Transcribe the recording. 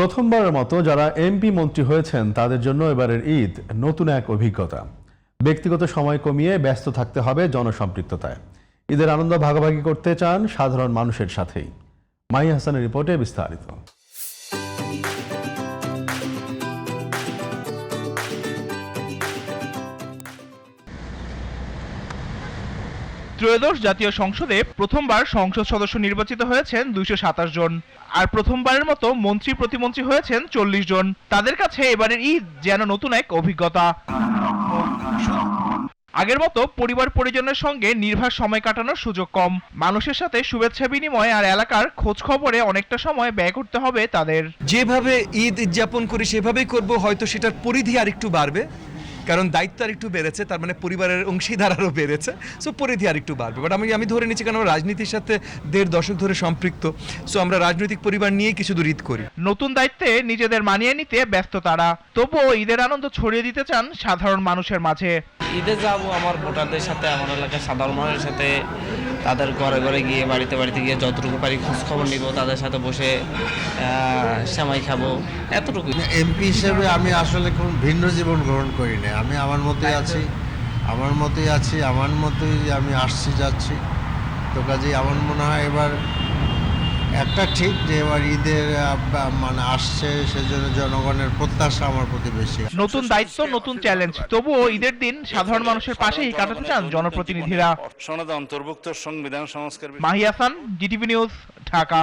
প্রথমবারের মতো যারা এমপি মন্ত্রী হয়েছেন তাদের জন্য এবারের ঈদ নতুন এক অভিজ্ঞতা। ব্যক্তিগত সময় কমিয়ে ব্যস্ত থাকতে হবে জনসম্পৃক্ততায়। ঈদের আনন্দ ভাগাভাগি করতে চান সাধারণ মানুষের সাথেই। মাই হাসানের রিপোর্টে বিস্তারিত। ত্রয়োদশ জাতীয় সংসদে প্রথমবার সংসদ সদস্য নির্বাচিত হয়েছেন 227 জন, আর প্রথমবারের মতো মন্ত্রী প্রতিমন্ত্রী হয়েছেন 40 জন। তাদের কাছে এবারের ঈদ যেন নতুন এক অভিজ্ঞতা। আগের মতো পরিবার পরিজনের সঙ্গে নির্ভর সময় কাটানোর সুযোগ কম। মানুষের সাথে শুভেচ্ছা বিনিময় আর এলাকার খোঁজ খবরে অনেকটা সময় ব্যয় করতে হবে তাদের। যেভাবে ঈদ উদযাপন করি সেভাবেই করব, হয়তো সেটার পরিধি আরেকটু বাড়বে, কারণ দায়িত্ব আরেকটু বেড়েছে, তার মানে পরিবারের অংশীদার আরও বেড়েছে, সো পরিধি আরেকটু বাড়বে। বাট আমি ধরে নিচ্ছি, কারণ আমরা রাজনীতির সাথে 1.5 দশক ধরে সম্পৃক্ত, সো আমরা রাজনৈতিক পরিবার নিয়েই কিছু দূর ঈদ করি। নতুন দায়িত্বে নিজেদের মানিয়ে নিতে ব্যস্ত তারা, তবুও ঈদের আনন্দ ছড়িয়ে দিতে চান সাধারণ মানুষের মাঝে। ঈদে যাব আমার ভোটারদের সাথে, আমার এলাকার সাধারণ মানুষের সাথে, তাদের ঘরে ঘরে গিয়ে বাড়িতে গিয়ে যতটুকু পারি খোঁজ খবর নিব, তাদের সাথে বসে সেমাই খাবো, এতটুকু। এমপি হিসেবে আমি আসলে কোন ভিন্ন জীবন গ্রহণ করি না। আমি আমার মতোই আছি, আমার মতোই আমি আসছি যাচ্ছি। তো কাজেই আমার মনে হয় এবার একটা ঠিক যে এবার ঈদের মানে আসছে, সেজন্য জনগণের প্রত্যাশা আমার প্রতি বেশি। নতুন দায়িত্ব, নতুন চ্যালেঞ্জ, তবুও ঈদের দিন সাধারণ মানুষের পাশেই কাটাতে চান জনপ্রতিনিধিরা। সনদে অন্তর্ভুক্ত সংবিধান সংস্কার। Mahi Hasan, GTV news, Dhaka.